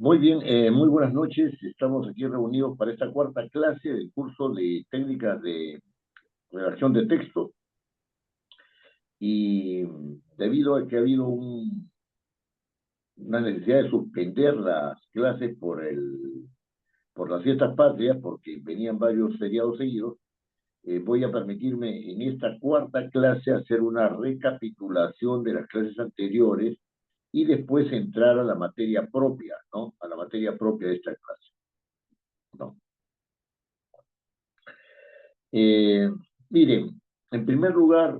Muy bien, muy buenas noches. Estamos aquí reunidos para esta cuarta clase del curso de técnicas de redacción de texto y debido a que ha habido una necesidad de suspender las clases por las fiestas patrias, porque venían varios feriados seguidos, voy a permitirme en esta cuarta clase hacer una recapitulación de las clases anteriores y después entrar a la materia propia, ¿no? A la materia propia de esta clase, ¿no? Eh, Miren, en primer lugar,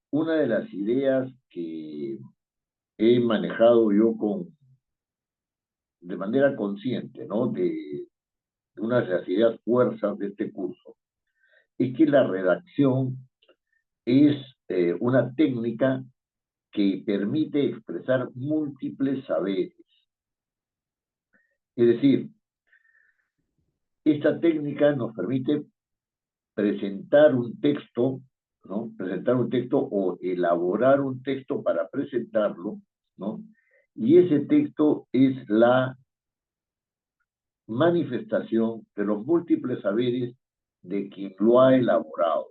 una de las ideas que he manejado yo de manera consciente, ¿no? De una de las ideas fuerzas de este curso, es que la redacción es una técnica que permite expresar múltiples saberes. Es decir, esta técnica nos permite presentar un texto, ¿no? Presentar un texto o elaborar un texto para presentarlo, ¿no? Y ese texto es la manifestación de los múltiples saberes de quien lo ha elaborado.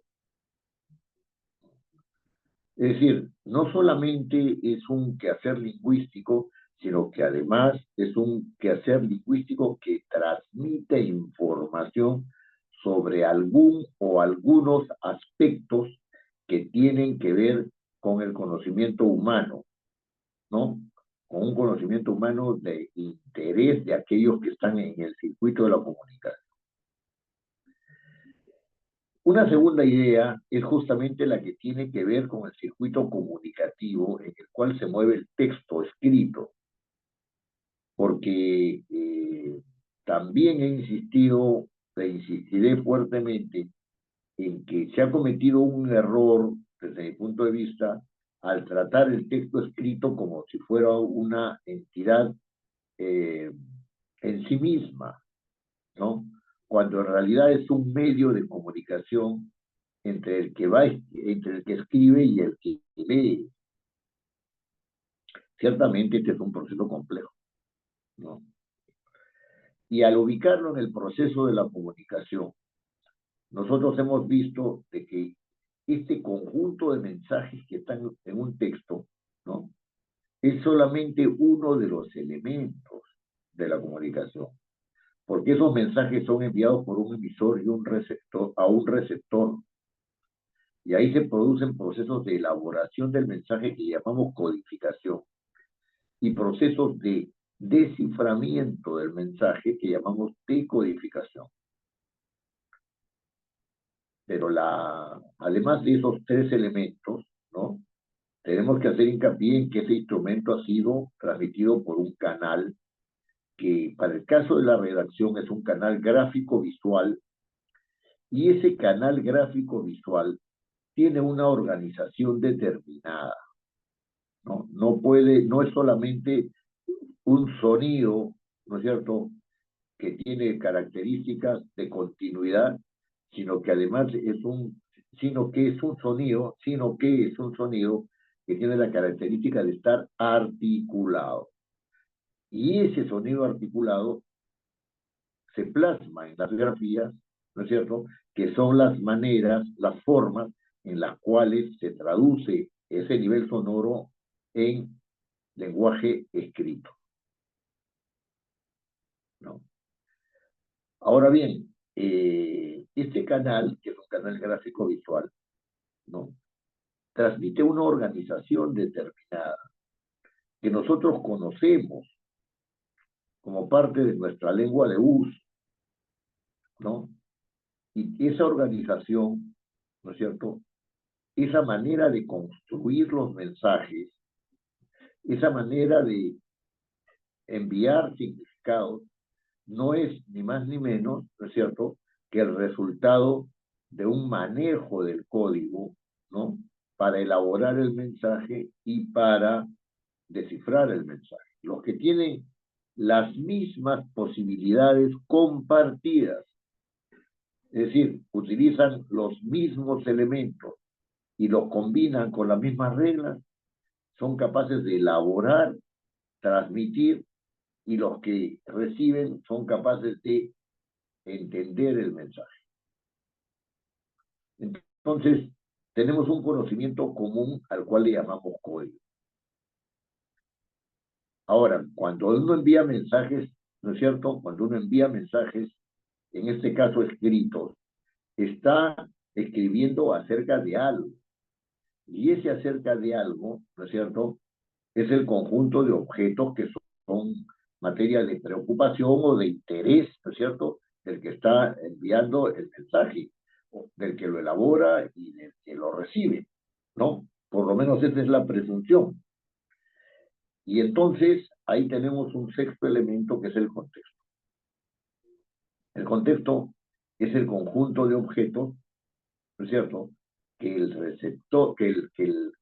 Es decir, no solamente es un quehacer lingüístico, sino que además es un quehacer lingüístico que transmite información sobre algún o algunos aspectos que tienen que ver con el conocimiento humano, ¿no? Con un conocimiento humano de interés de aquellos que están en el circuito de la comunicación. Una segunda idea es justamente la que tiene que ver con el circuito comunicativo en el cual se mueve el texto escrito, porque también he insistido e insistiré fuertemente en que se ha cometido un error desde mi punto de vista al tratar el texto escrito como si fuera una entidad eh, en sí misma, ¿no? Cuando en realidad es un medio de comunicación entre el que escribe y el que lee. Ciertamente este es un proceso complejo, ¿no? Y al ubicarlo en el proceso de la comunicación, nosotros hemos visto de que este conjunto de mensajes que están en un texto, ¿no? Es solamente uno de los elementos de la comunicación, porque esos mensajes son enviados por un emisor y un receptor a un receptor, y ahí se producen procesos de elaboración del mensaje que llamamos codificación y procesos de desciframiento del mensaje que llamamos decodificación. Pero además de esos tres elementos, ¿no? Tenemos que hacer hincapié en que ese instrumento ha sido transmitido por un canal que para el caso de la redacción es un canal gráfico visual, y ese canal gráfico visual tiene una organización determinada, ¿no? No es solamente un sonido, ¿no es cierto?, que tiene características de continuidad, sino que además sino que es un sonido que tiene la característica de estar articulado. Y ese sonido articulado se plasma en las grafías, ¿no es cierto?, que son las maneras, las formas en las cuales se traduce ese nivel sonoro en lenguaje escrito, ¿no? Ahora bien, este canal, que es un canal gráfico visual, ¿no?, transmite una organización determinada que nosotros conocemos como parte de nuestra lengua de uso, ¿no? Y esa organización, ¿no es cierto?, esa manera de construir los mensajes, esa manera de enviar significados, no es ni más ni menos, ¿no es cierto?, que el resultado de un manejo del código, ¿no?, para elaborar el mensaje y para descifrar el mensaje. Los que tienen las mismas posibilidades compartidas, es decir, utilizan los mismos elementos y los combinan con las mismas reglas, son capaces de elaborar, transmitir y los que reciben son capaces de entender el mensaje. Entonces, tenemos un conocimiento común al cual le llamamos código. Ahora, cuando uno envía mensajes, ¿no es cierto? Cuando uno envía mensajes, en este caso escritos, está escribiendo acerca de algo. Y ese acerca de algo, ¿no es cierto? Es el conjunto de objetos que son materia de preocupación o de interés, ¿no es cierto?, del que está enviando el mensaje, del que lo elabora y del que lo recibe, ¿no? Por lo menos esa es la presunción. Y entonces ahí tenemos un sexto elemento que es el contexto. El contexto es el conjunto de objetos, ¿no es cierto?, que el receptor, que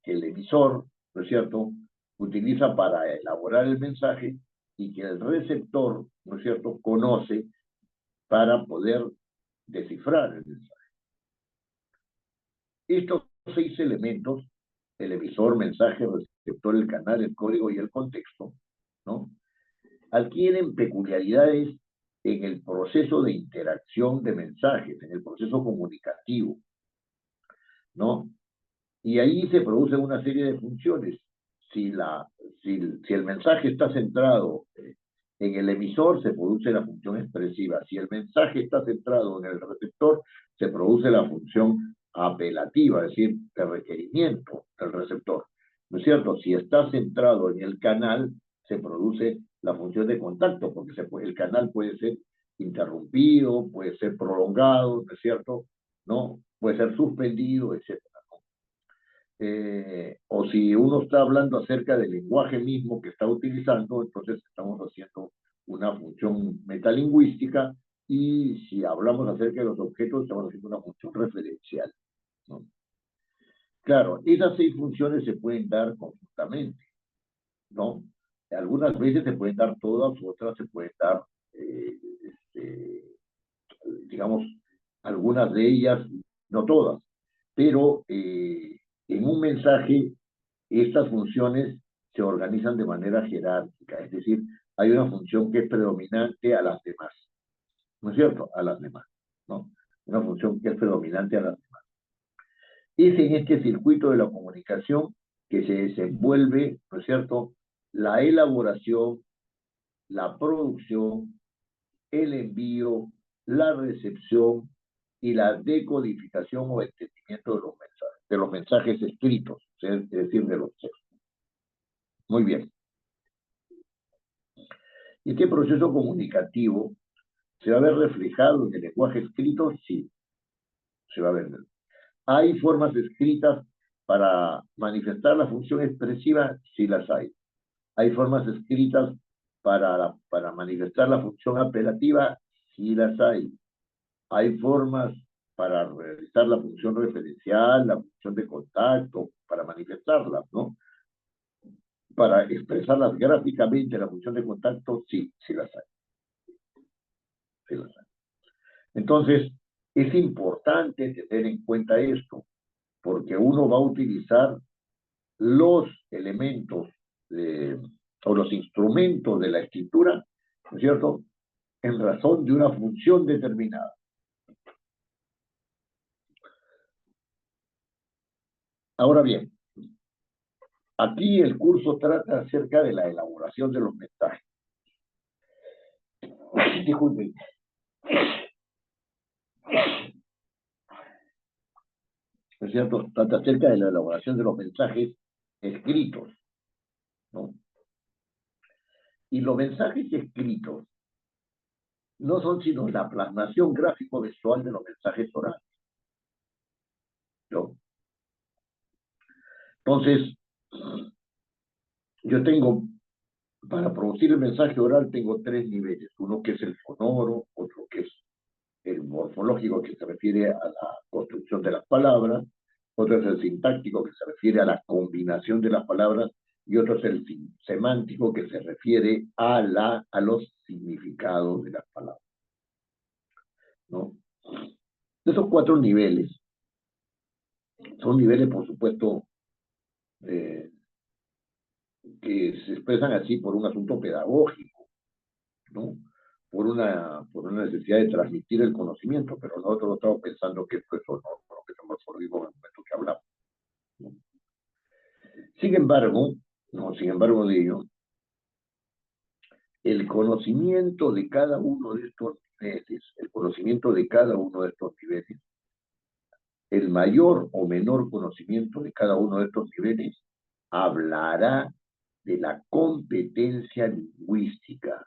el emisor, ¿no es cierto?, utiliza para elaborar el mensaje y que el receptor, ¿no es cierto?, conoce para poder descifrar el mensaje. Estos 6 elementos, el emisor, mensaje, receptor, el canal, el código y el contexto, ¿no?, adquieren peculiaridades en el proceso de interacción de mensajes, en el proceso comunicativo, ¿no? Y ahí se produce una serie de funciones. Si, si el mensaje está centrado en el emisor, se produce la función expresiva. Si el mensaje está centrado en el receptor, se produce la función apelativa, es decir, de requerimiento del receptor. ¿No es cierto? Si está centrado en el canal, se produce la función de contacto, porque el canal puede ser interrumpido, puede ser prolongado, ¿no es cierto? ¿No? Puede ser suspendido, etc. O si uno está hablando acerca del lenguaje mismo que está utilizando, entonces estamos haciendo una función metalingüística, y si hablamos acerca de los objetos, estamos haciendo una función referencial, ¿no? Claro, esas 6 funciones se pueden dar conjuntamente, ¿no? Algunas veces se pueden dar todas, otras se pueden dar, este, digamos, algunas de ellas, no todas, pero en un mensaje estas funciones se organizan de manera jerárquica, es decir, hay una función que es predominante a las demás, ¿no es cierto? A las demás, ¿no? Una función que es predominante a las demás. Es en este circuito de la comunicación que se desenvuelve, ¿no es cierto?, la elaboración, la producción, el envío, la recepción y la decodificación o entendimiento de los mensajes escritos, es decir, de los textos. Muy bien. Este proceso comunicativo se va a ver reflejado en el lenguaje escrito, sí, se va a ver. ¿Hay formas escritas para manifestar la función expresiva? Sí las hay. ¿Hay formas escritas para manifestar la función apelativa? Sí las hay. Hay formas para realizar la función referencial, la función de contacto, para manifestarlas, ¿no? Para expresarlas gráficamente, la función de contacto, sí, sí las hay. Sí las hay. Entonces, es importante tener en cuenta esto, porque uno va a utilizar los elementos o los instrumentos de la escritura, ¿no es cierto?, en razón de una función determinada. Ahora bien, aquí el curso trata acerca de la elaboración de los mensajes. Disculpen. ¿No es cierto? Trata acerca de la elaboración de los mensajes escritos, ¿no? Y los mensajes escritos no son sino la plasmación gráfico-visual de los mensajes orales, ¿no? Entonces, yo tengo, para producir el mensaje oral, tengo 3 niveles. Uno que es el sonoro, otro que es el morfológico, que se refiere a la construcción de las palabras, otro es el sintáctico, que se refiere a la combinación de las palabras, y otro es el semántico, que se refiere a los significados de las palabras, ¿no? Esos 4 niveles son niveles, por supuesto, que se expresan así por un asunto pedagógico, ¿no? Por una necesidad de transmitir el conocimiento, pero nosotros estamos pensando que esto es sonoro, ¿no? Que somos sordidos en el momento que hablamos, ¿no? Sin embargo, no, sin embargo de ello, el conocimiento de cada uno de estos niveles, el conocimiento de cada uno de estos niveles, el mayor o menor conocimiento de cada uno de estos niveles, hablará de la competencia lingüística,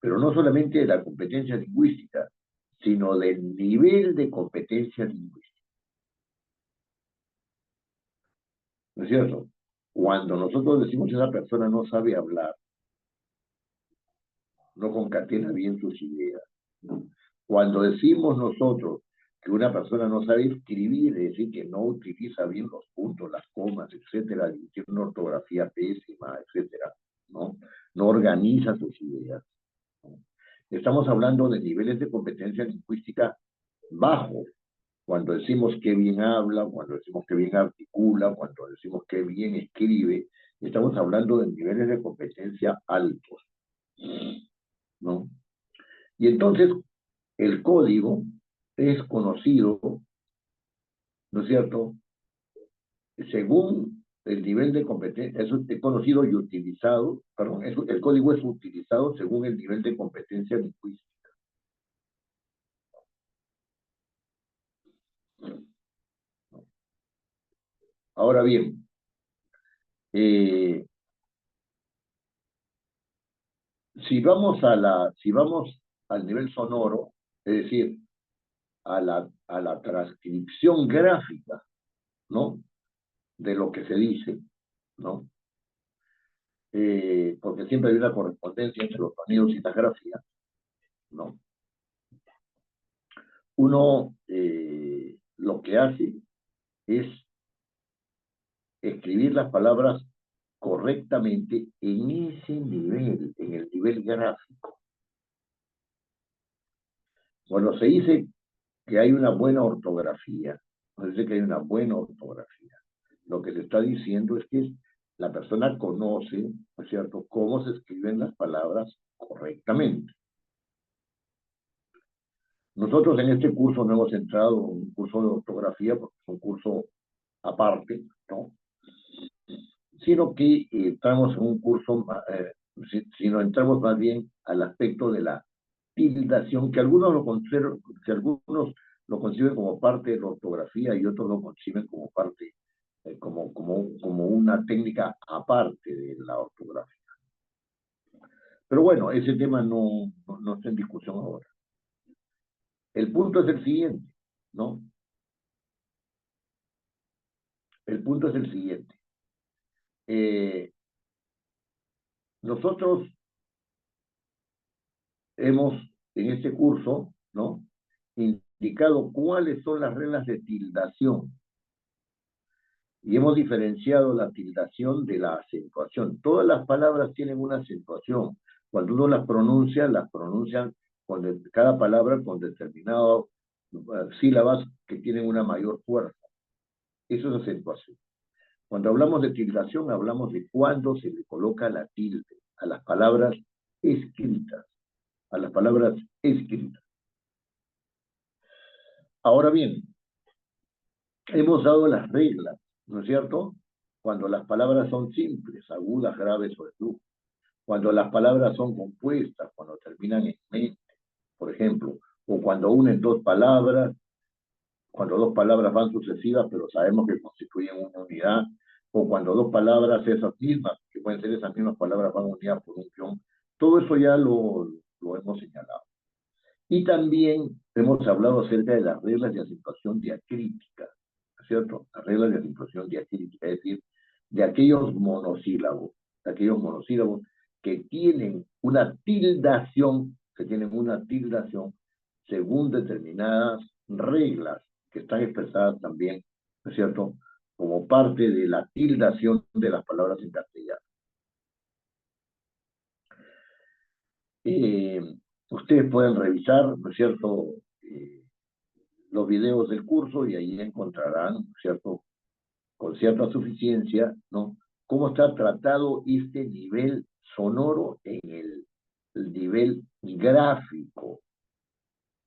pero no solamente de la competencia lingüística, sino del nivel de competencia lingüística. ¿No es cierto? Cuando nosotros decimos que una persona no sabe hablar, no concatena bien sus ideas, ¿no? Cuando decimos nosotros que una persona no sabe escribir, es decir, que no utiliza bien los puntos, las comas, etcétera, y tiene una ortografía pésima, etcétera, ¿no? No organiza sus ideas, ¿no? Estamos hablando de niveles de competencia lingüística bajos, cuando decimos que bien habla, cuando decimos que bien articula, cuando decimos que bien escribe, estamos hablando de niveles de competencia altos, ¿no? Y entonces el código es conocido, ¿no es cierto? Según el nivel de competencia, es conocido y utilizado, perdón, el código es utilizado según el nivel de competencia lingüística. Ahora bien, eh, si vamos al nivel sonoro, es decir, a la transcripción gráfica, ¿no? De lo que se dice, ¿no? Porque siempre hay una correspondencia entre los sonidos y la grafía, ¿no? Uno lo que hace es escribir las palabras correctamente en ese nivel, en el nivel gráfico. Cuando se dice que hay una buena ortografía, cuando se dice que hay una buena ortografía, lo que se está diciendo es que la persona conoce, ¿no es cierto?, cómo se escriben las palabras correctamente. Nosotros en este curso no hemos entrado en un curso de ortografía porque es un curso aparte, ¿no? Sino que estamos en un curso, sino entramos más bien al aspecto de la tildación, que algunos lo conciben como parte de la ortografía y otros lo conciben como parte, como una técnica aparte de la ortografía. Pero bueno, ese tema no está en discusión ahora. El punto es el siguiente, ¿no? El punto es el siguiente. Eh, Nosotros hemos, en este curso, ¿no?, indicado cuáles son las reglas de tildación y hemos diferenciado la tildación de la acentuación. Todas las palabras tienen una acentuación. Cuando uno las pronuncian cada palabra con determinadas sílabas que tienen una mayor fuerza. Eso es acentuación. Cuando hablamos de tildación, hablamos de cuándo se le coloca la tilde a las palabras escritas, a las palabras escritas. Ahora bien, hemos dado las reglas, ¿no es cierto? Cuando las palabras son simples, agudas, graves o de flujo. Cuando las palabras son compuestas, cuando terminan en mente, por ejemplo, o cuando unen dos palabras, cuando dos palabras van sucesivas, pero sabemos que constituyen una unidad, o cuando dos palabras esas mismas, que pueden ser esas mismas palabras, van unidas por un guión. Todo eso ya lo hemos señalado. Y también hemos hablado acerca de las reglas de acentuación diacrítica, ¿no es cierto? Las reglas de acentuación diacrítica, es decir, de aquellos monosílabos que tienen una tildación, según determinadas reglas que están expresadas también, ¿no es cierto?, como parte de la tildación de las palabras en castellano. Eh, Ustedes pueden revisar, ¿no es cierto?, los videos del curso y ahí encontrarán, ¿cierto?, con cierta suficiencia, ¿no?, cómo está tratado este nivel sonoro el nivel gráfico,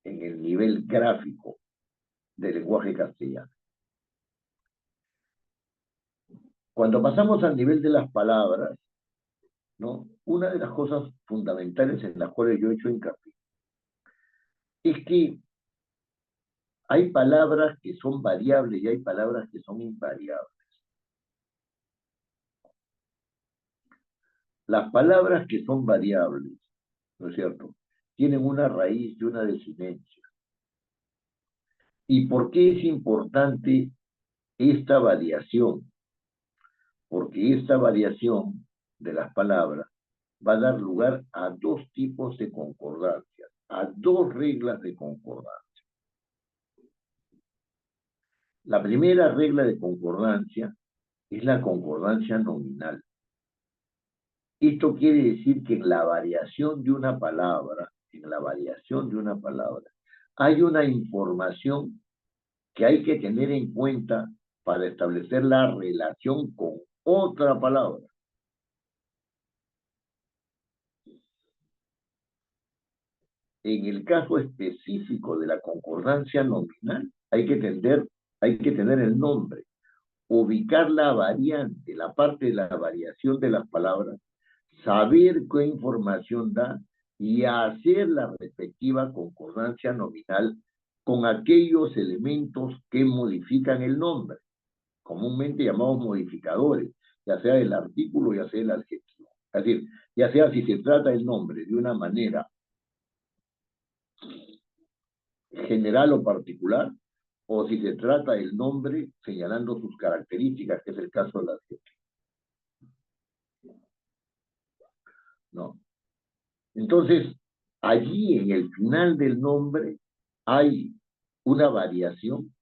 en el nivel gráfico del lenguaje castellano. Cuando pasamos al nivel de las palabras, ¿no? Una de las cosas fundamentales en las cuales yo he hecho hincapié es que hay palabras que son variables y hay palabras que son invariables. Las palabras que son variables, ¿no es cierto?, tienen una raíz y una desinencia. ¿Y por qué es importante esta variación? Porque esta variación de las palabras va a dar lugar a dos tipos de concordancia, a dos reglas de concordancia. La primera regla de concordancia es la concordancia nominal. Esto quiere decir que en la variación de una palabra, hay una información que hay que tener en cuenta para establecer la relación con otra palabra. En el caso específico de la concordancia nominal, hay que tener el nombre, ubicar la variante, la parte de la variación de las palabras, saber qué información da y hacer la respectiva concordancia nominal con aquellos elementos que modifican el nombre, comúnmente llamados modificadores, ya sea el artículo, ya sea el adjetivo. Es decir, ya sea si se trata el nombre de una manera general o particular, o si se trata el nombre señalando sus características, que es el caso del adjetivo. ¿No? Entonces, allí en el final del nombre hay una variación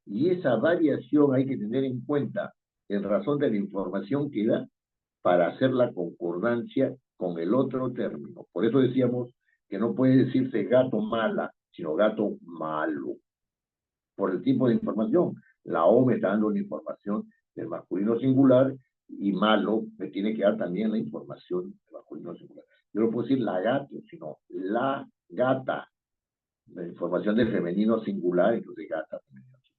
y esa variación hay que tener en cuenta en razón de la información que da para hacer la concordancia con el otro término. Por eso decíamos que no puede decirse gato mala, sino gato malo, por el tipo de información. La O me está dando una información del masculino singular y malo me tiene que dar también la información del masculino singular. Yo no puedo decir la gato, sino la gata. La información del femenino singular, entonces gata femenino singular.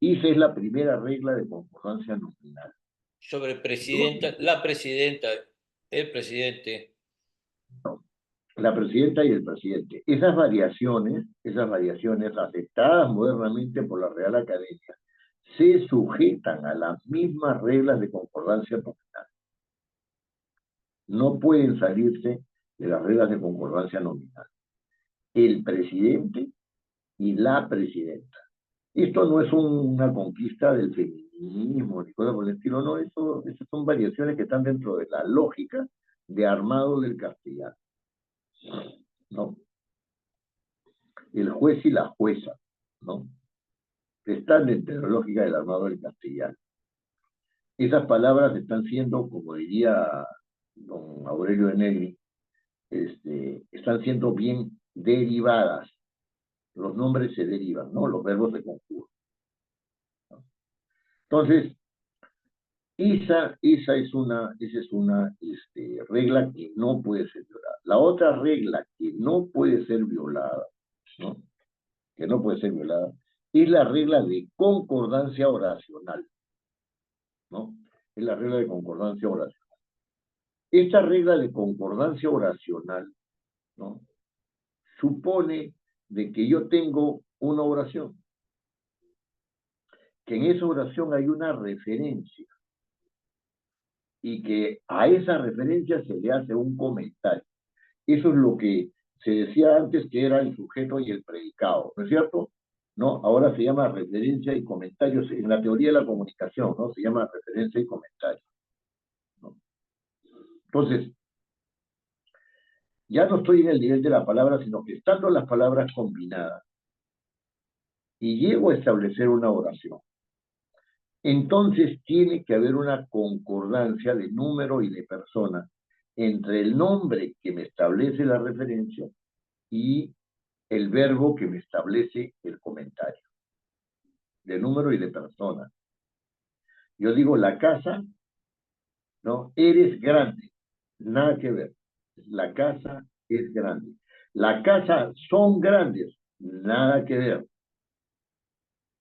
Y esa es la primera regla de concordancia nominal. Sobre presidenta, la presidenta, el presidente. No, la presidenta y el presidente. Esas variaciones aceptadas modernamente por la Real Academia, se sujetan a las mismas reglas de concordancia nominal. No pueden salirse de las reglas de concordancia nominal. El presidente y la presidenta. Esto no es una conquista del feminismo ni cosa por el estilo, no, esas son variaciones que están dentro de la lógica de armado del castellano. ¿No? El juez y la jueza, ¿no?, están dentro de la lógica del armado del castellano. Esas palabras están siendo, como diría don Aurelio de Negri, están siendo bien derivadas. Los nombres se derivan, ¿no? Los verbos se conjugan. Entonces, esa es una regla que no puede ser violada. La otra regla que no puede ser violada, ¿no?, que no puede ser violada, es la regla de concordancia oracional, ¿no? Es la regla de concordancia oracional. Esta regla de concordancia oracional, ¿no?, supone de que yo tengo una oración, que en esa oración hay una referencia y que a esa referencia se le hace un comentario. Eso es lo que se decía antes que era el sujeto y el predicado, ¿no es cierto? ¿No? Ahora se llama referencia y comentarios en la teoría de la comunicación, ¿no? Se llama referencia y comentario, ¿no? Entonces, ya no estoy en el nivel de la palabra, sino que estando las palabras combinadas y llego a establecer una oración, entonces tiene que haber una concordancia de número y de persona entre el nombre que me establece la referencia y el verbo que me establece el comentario, de número y de persona. Yo digo la casa, ¿no? Eres grande, nada que ver. La casa es grande. La casa son grandes. Nada que ver.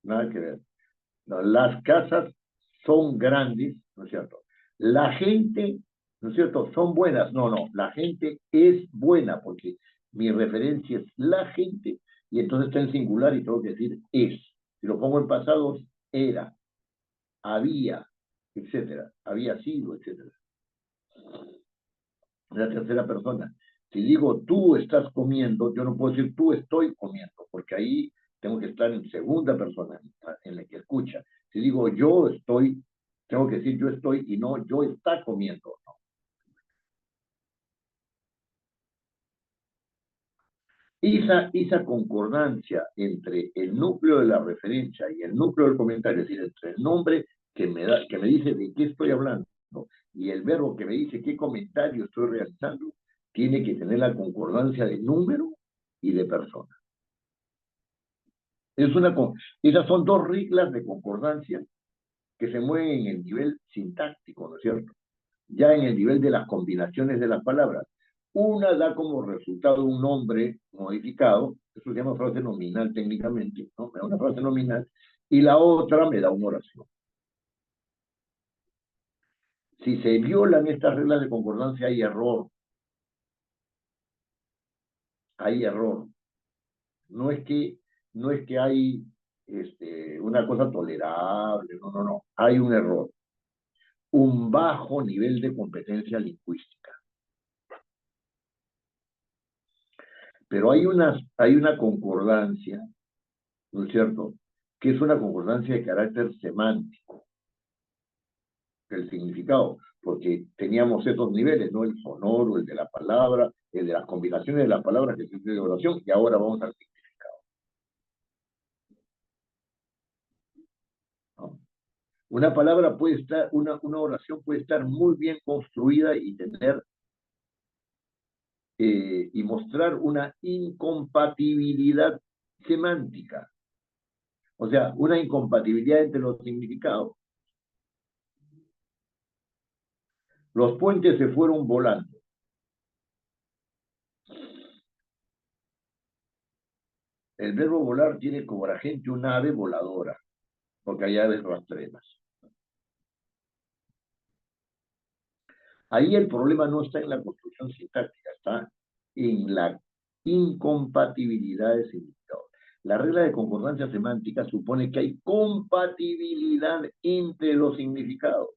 Nada que ver. No, las casas son grandes, ¿no es cierto? La gente, ¿no es cierto? Son buenas. No, no, la gente es buena porque mi referencia es la gente y entonces está en singular y tengo que decir es. Si lo pongo en pasado, era, había, etcétera, había sido, etcétera. La tercera persona. Si digo tú estás comiendo, yo no puedo decir tú estoy comiendo, porque ahí tengo que estar en segunda persona, en la que escucha. Si digo yo estoy, tengo que decir yo estoy y no yo está comiendo. No. Esa concordancia entre el núcleo de la referencia y el núcleo del comentario, es decir, entre el nombre que me dice de qué estoy hablando, ¿no? Y el verbo que me dice qué comentario estoy realizando, tiene que tener la concordancia de número y de persona. Es una, esas son dos reglas de concordancia que se mueven en el nivel sintáctico, ¿no es cierto? Ya en el nivel de las combinaciones de las palabras. Una da como resultado un nombre modificado, eso se llama frase nominal técnicamente, ¿no? Me da una frase nominal, y la otra me da una oración. Si se violan estas reglas de concordancia, hay error. Hay error. No es que, no es que hay una cosa tolerable, no, no, no. Hay un error. Un bajo nivel de competencia lingüística. Pero hay una concordancia, ¿no es cierto?, que es una concordancia de carácter semántico, el significado, porque teníamos esos niveles, ¿no? El sonoro, el de la palabra, el de las combinaciones de las palabras que se de oración, y ahora vamos al significado, ¿no? Una palabra puede estar, una oración puede estar muy bien construida y tener y mostrar una incompatibilidad semántica, o sea, una incompatibilidad entre los significados. Los puentes se fueron volando. El verbo volar tiene como agente un ave voladora, porque hay aves rastreras. Ahí el problema no está en la construcción sintáctica, está en la incompatibilidad de significados. La regla de concordancia semántica supone que hay compatibilidad entre los significados.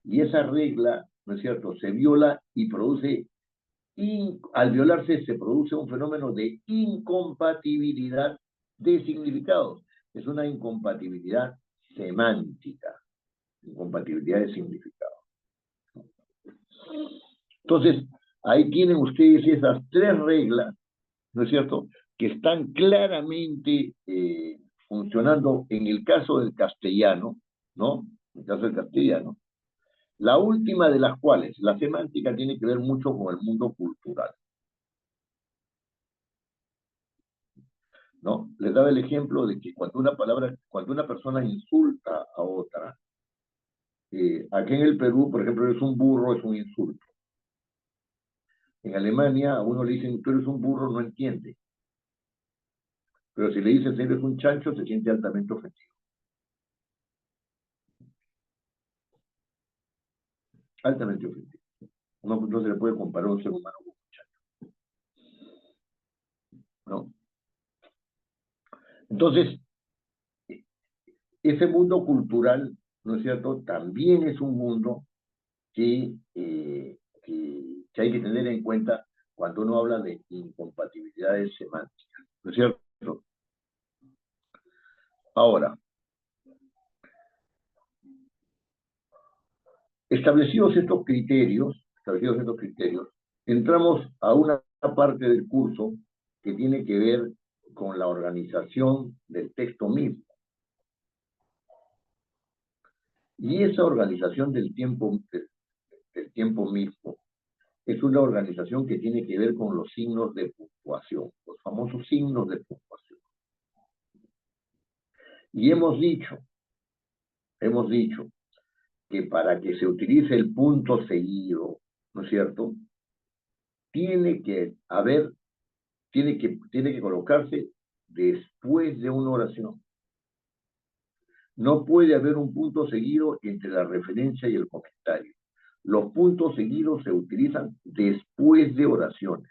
Y esa regla, ¿no es cierto?, se viola y produce, al violarse se produce un fenómeno de incompatibilidad de significados. Es una incompatibilidad semántica, incompatibilidad de significados. Entonces, ahí tienen ustedes esas tres reglas, ¿no es cierto?, que están claramente funcionando en el caso del castellano, ¿no? En el caso del castellano. La última de las cuales, la semántica, tiene que ver mucho con el mundo cultural, ¿no? Les daba el ejemplo de que cuando una persona insulta a otra, aquí en el Perú, por ejemplo, eres un burro, es un insulto. En Alemania a uno le dicen, tú eres un burro, no entiende. Pero si le dices, eres un chancho, se siente altamente ofendido. Altamente ofendido. No se le puede comparar a un ser humano con un chancho, ¿no? Entonces, ese mundo cultural, ¿no es cierto?, también es un mundo que hay que tener en cuenta cuando uno habla de incompatibilidades semánticas, ¿no es cierto? Ahora, establecidos estos criterios, entramos a una parte del curso que tiene que ver con la organización del texto mismo. Y esa organización del tiempo mismo es una organización que tiene que ver con los signos de puntuación, los famosos signos de puntuación. Y hemos dicho que para que se utilice el punto seguido, ¿no es cierto?, tiene que haber, tiene que colocarse después de una oración. No puede haber un punto seguido entre la referencia y el comentario. Los puntos seguidos se utilizan después de oraciones.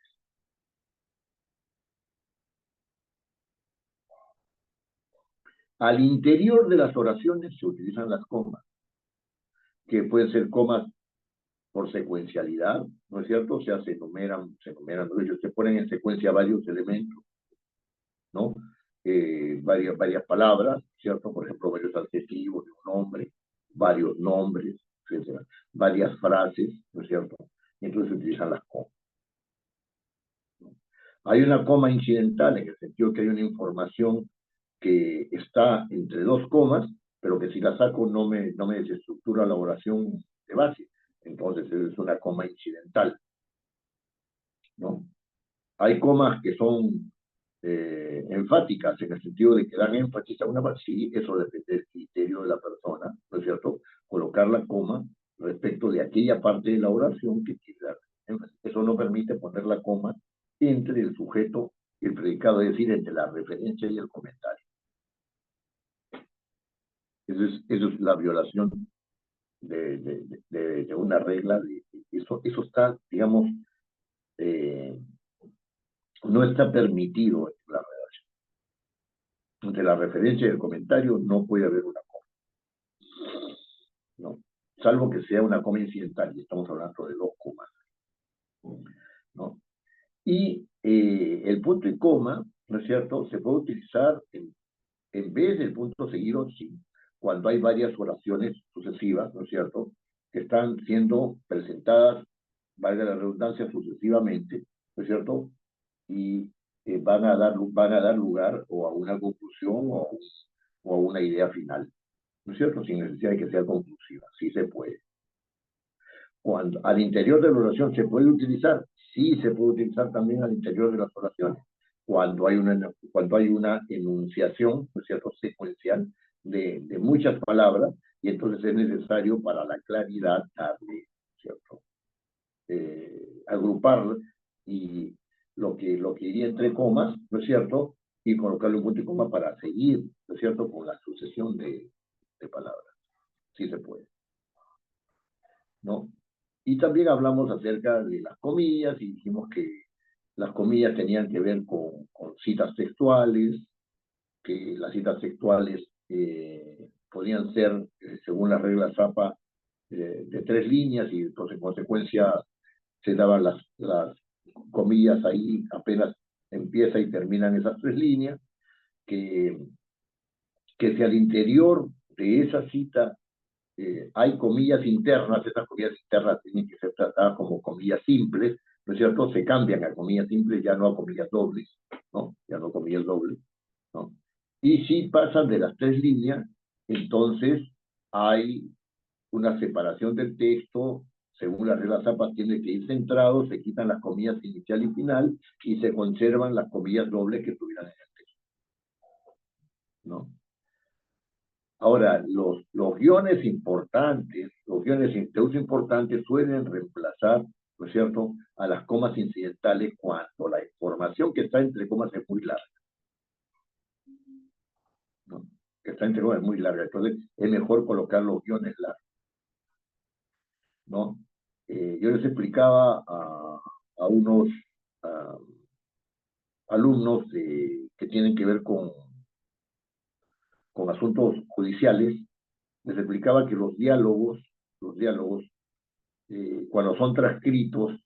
Al interior de las oraciones se utilizan las comas, que pueden ser comas por secuencialidad, ¿no es cierto? O sea, se enumeran, se ponen en secuencia varios elementos, ¿no? Varias palabras, ¿cierto? Por ejemplo, varios adjetivos de un nombre, varios nombres, etcétera, varias frases, ¿no es cierto? Y entonces se utilizan las comas. Hay una coma incidental en el sentido que hay una información que está entre dos comas, pero que si la saco no me desestructura la oración de base. Entonces es una coma incidental, ¿no? Hay comas que son enfáticas en el sentido de que dan énfasis a una parte. Sí, eso depende del criterio de la persona, ¿no es cierto? Colocar la coma respecto de aquella parte de la oración que quiere dar énfasis. Eso no permite poner la coma entre el sujeto y el predicado, es decir, entre la referencia y el comentario. Eso es la violación de una regla. Eso está, digamos, no está permitido en la redacción. Entre la referencia y el comentario no puede haber una coma, ¿no? Salvo que sea una coma incidental, y estamos hablando de dos comas, ¿no? Y el punto y coma, ¿no es cierto?, se puede utilizar en vez del punto seguido, sí, cuando hay varias oraciones sucesivas, ¿no es cierto?, que están siendo presentadas, valga la redundancia, sucesivamente, ¿no es cierto?, y van a dar lugar o a una conclusión o a una idea final, ¿no es cierto?, sin necesidad de que sea conclusiva, sí se puede. Cuando al interior de la oración se puede utilizar, sí se puede utilizar también al interior de las oraciones, cuando hay una enunciación, ¿no es cierto?, secuencial de muchas palabras, y entonces es necesario para la claridad darle, ¿cierto?, agrupar y lo que iría entre comas, ¿no es cierto?, y colocarle un punto y coma para seguir, ¿no es cierto?, con la sucesión de palabras. Sí se puede, ¿no? Y también hablamos acerca de las comillas y dijimos que las comillas tenían que ver con citas textuales, que las citas textuales podían ser, según las reglas APA, de 3 líneas y entonces en consecuencia se daban las comillas ahí, apenas empieza y terminan esas 3 líneas, que si al interior de esa cita hay comillas internas, esas comillas internas tienen que ser tratadas como comillas simples, ¿no es cierto? Se cambian a comillas simples, ya no a comillas dobles, ¿no? Ya no comillas dobles, ¿no? Y si pasan de las 3 líneas, entonces hay una separación del texto, según la regla Zappa, tiene que ir centrado, se quitan las comillas inicial y final, y se conservan las comillas dobles que tuvieran en el texto, ¿no? Ahora, los guiones importantes, los guiones de uso importante suelen reemplazar, ¿no es cierto?, a las comas incidentales cuando la información que está entre comas es muy larga, ¿no? Que está entre comas es muy larga, entonces es mejor colocar los guiones largos, ¿no? Yo les explicaba a unos alumnos que tienen que ver con asuntos judiciales, les explicaba que los diálogos, cuando son transcritos,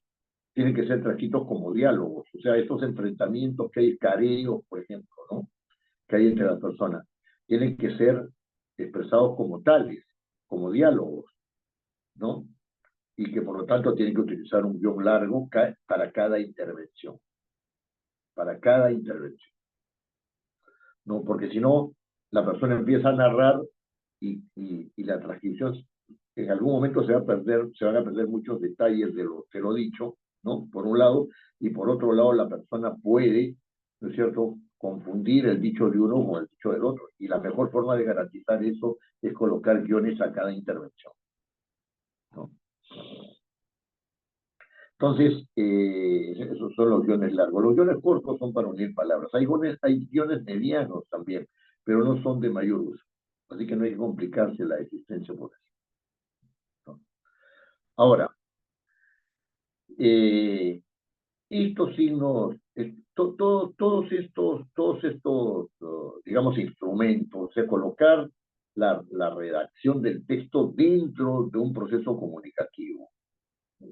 tienen que ser transcritos como diálogos. O sea, estos enfrentamientos que hay, careos, por ejemplo, ¿no?, que hay entre las personas, tienen que ser expresados como tales, como diálogos, ¿no? Y que por lo tanto tienen que utilizar un guión largo para cada intervención. Para cada intervención. ¿No? Porque si no, la persona empieza a narrar y la transcripción en algún momento se van a perder muchos detalles de lo dicho, ¿no? Por un lado, y por otro lado la persona puede, ¿no es cierto?, confundir el dicho de uno con el dicho del otro. Y la mejor forma de garantizar eso es colocar guiones a cada intervención, ¿no? Entonces, esos son los guiones largos. Los guiones cortos son para unir palabras. Hay guiones medianos también, pero no son de mayor uso. Así que no hay que complicarse la existencia por eso, ¿no? Ahora, estos signos, todos estos, digamos, instrumentos, colocar la redacción del texto dentro de un proceso comunicativo,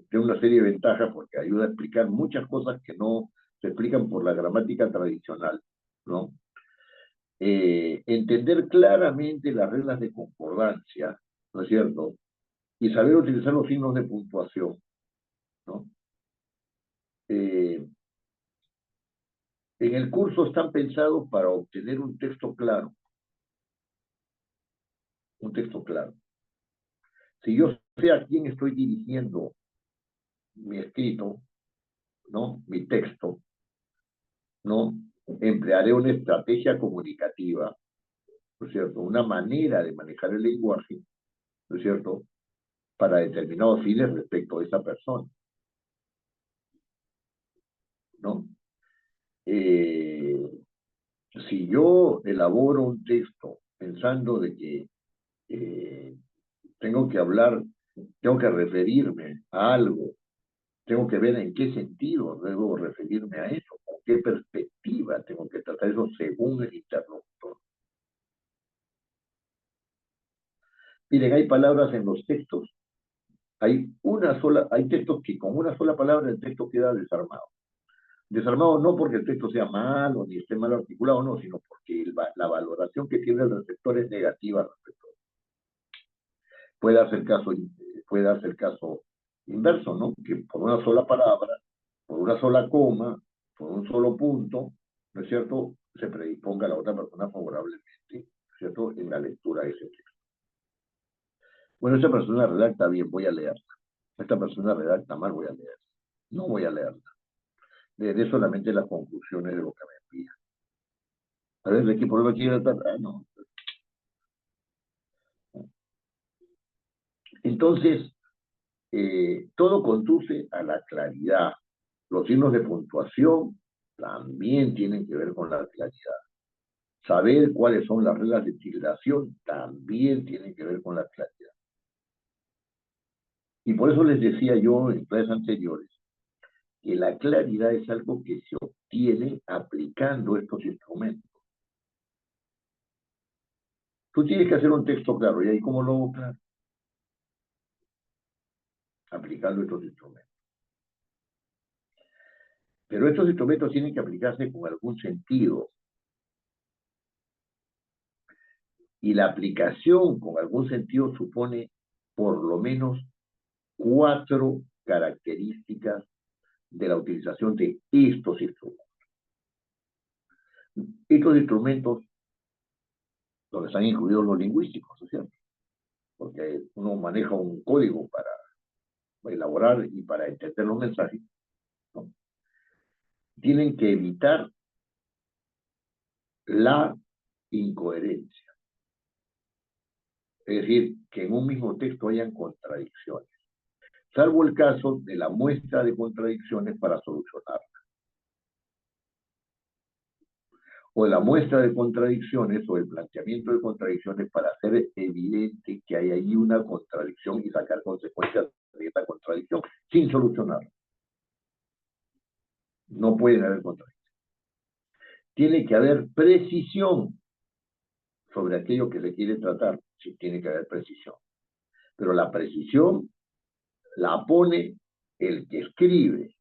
tiene una serie de ventajas porque ayuda a explicar muchas cosas que no se explican por la gramática tradicional, ¿no? Entender claramente las reglas de concordancia, ¿no es cierto? Y saber utilizar los signos de puntuación, ¿no? Eh, en el curso están pensados para obtener un texto claro, un texto claro. Si yo sé a quién estoy dirigiendo mi escrito, ¿no? Mi texto, ¿no? Emplearé una estrategia comunicativa, ¿no es cierto? Una manera de manejar el lenguaje, ¿no es cierto? Para determinados fines respecto a esa persona, ¿no? Eh, si yo elaboro un texto pensando de que eh, tengo que hablar, tengo que referirme a algo, tengo que ver en qué sentido debo referirme a eso, con qué perspectiva tengo que tratar eso según el interlocutor. Miren, hay palabras en los textos, hay textos que con una sola palabra el texto queda desarmado. Desarmado no porque el texto sea malo ni esté mal articulado, no, sino porque la valoración que tiene el receptor es negativa respecto. Puede hacer caso, puede hacer caso inverso, ¿no? Que por una sola palabra, por una sola coma, por un solo punto, ¿no es cierto?, se predisponga a la otra persona favorablemente, ¿no es cierto?, en la lectura de ese texto. Bueno, esta persona redacta bien, voy a leerla. Esta persona redacta mal, voy a leerla. No voy a leerla. Leeré solamente las conclusiones de lo que me envía. A ver, ¿de qué problema quiere tratar? Ah, no. Entonces, todo conduce a la claridad. Los signos de puntuación también tienen que ver con la claridad. Saber cuáles son las reglas de tildación también tienen que ver con la claridad. Y por eso les decía yo en clases anteriores que la claridad es algo que se obtiene aplicando estos instrumentos. Tú tienes que hacer un texto claro, ¿y ahí cómo lo hago claro? Aplicando estos instrumentos. Pero estos instrumentos tienen que aplicarse con algún sentido. Y la aplicación con algún sentido supone por lo menos 4 características de la utilización de estos instrumentos. Estos instrumentos, donde están incluidos los lingüísticos, ¿no es cierto? Porque uno maneja un código para elaborar y para entender los mensajes, ¿no? Tienen que evitar la incoherencia. Es decir, que en un mismo texto hayan contradicciones, salvo el caso de la muestra de contradicciones para solucionar, o la muestra de contradicciones o el planteamiento de contradicciones para hacer evidente que hay ahí una contradicción y sacar consecuencias de esa contradicción sin solucionarla. No pueden haber contradicciones. Tiene que haber precisión sobre aquello que se quiere tratar, sí tiene que haber precisión. Pero la precisión la pone el que escribe,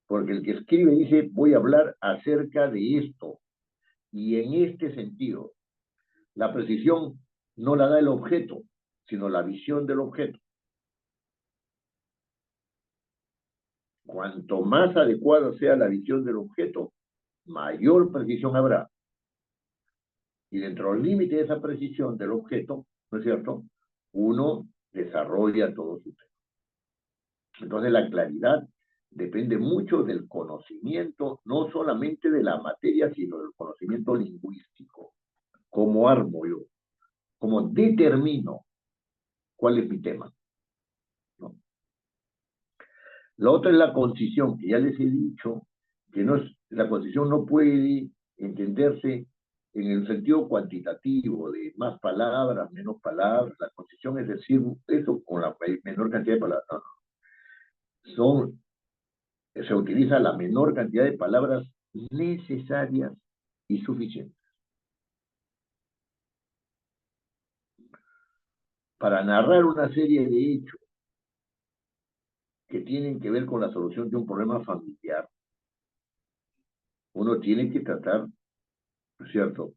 porque el que escribe dice, voy a hablar acerca de esto, y en este sentido. La precisión no la da el objeto, sino la visión del objeto. Cuanto más adecuada sea la visión del objeto, mayor precisión habrá. Y dentro del límite de esa precisión del objeto, ¿no es cierto?, uno desarrolla todo su tema. Entonces la claridad depende mucho del conocimiento, no solamente de la materia, sino del conocimiento lingüístico. ¿Cómo armo yo? ¿Cómo determino cuál es mi tema? ¿No? La otra es la concisión, que ya les he dicho que la concisión no puede entenderse en el sentido cuantitativo, de más palabras, menos palabras. La concisión es decir, eso con la menor cantidad de palabras. No, no. Se utiliza la menor cantidad de palabras necesarias y suficientes para narrar una serie de hechos que tienen que ver con la solución de un problema familiar. Uno tiene que tratar, ¿no es cierto?,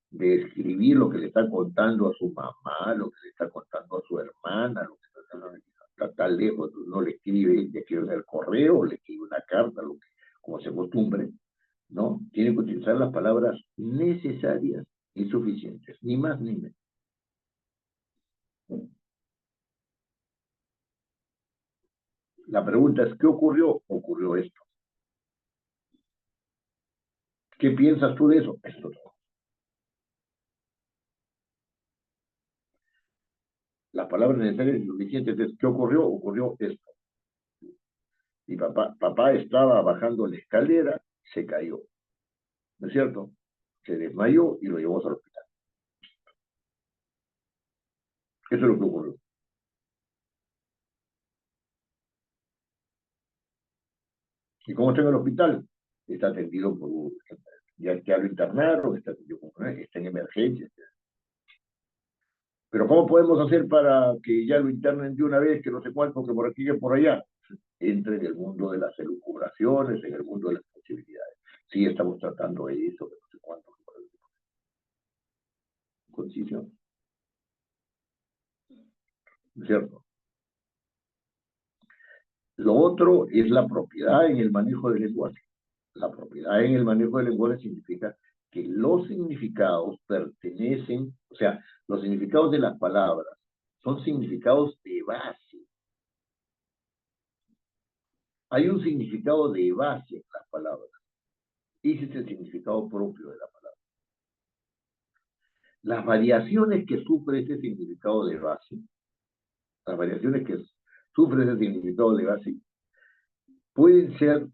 de escribir lo que le está contando a su mamá, lo que le está contando a su hermana, lo que está tan lejos, no le escribe en el correo, le escribe una carta, como se acostumbre, ¿no? Tiene que utilizar las palabras necesarias y suficientes, ni más ni menos. La pregunta es, ¿qué ocurrió? Ocurrió esto. ¿Qué piensas tú de eso? Esto. Las palabras necesarias y suficientes es, ¿qué ocurrió? Ocurrió esto. Y papá estaba bajando la escalera, se cayó, ¿no es cierto? Se desmayó y lo llevó al hospital. Eso es lo que ocurrió. ¿Y cómo está en el hospital? Está atendido por, ya lo internaron, está en emergencia. Pero ¿cómo podemos hacer para que ya lo internen de una vez, que no sé cuánto, que por aquí, que por allá? Entre en el mundo de las elucubraciones, en el mundo de las posibilidades. Sí, estamos tratando de eso, que no sé cuánto. Concisión, ¿cierto? Lo otro es la propiedad en el manejo del lenguaje. La propiedad en el manejo del lenguaje significa que los significados pertenecen, o sea, los significados de las palabras son significados de base. Hay un significado de base en las palabras. Ese es el significado propio de la palabra. Las variaciones que sufre ese significado de base, las variaciones que sufre ese significado de base, pueden ser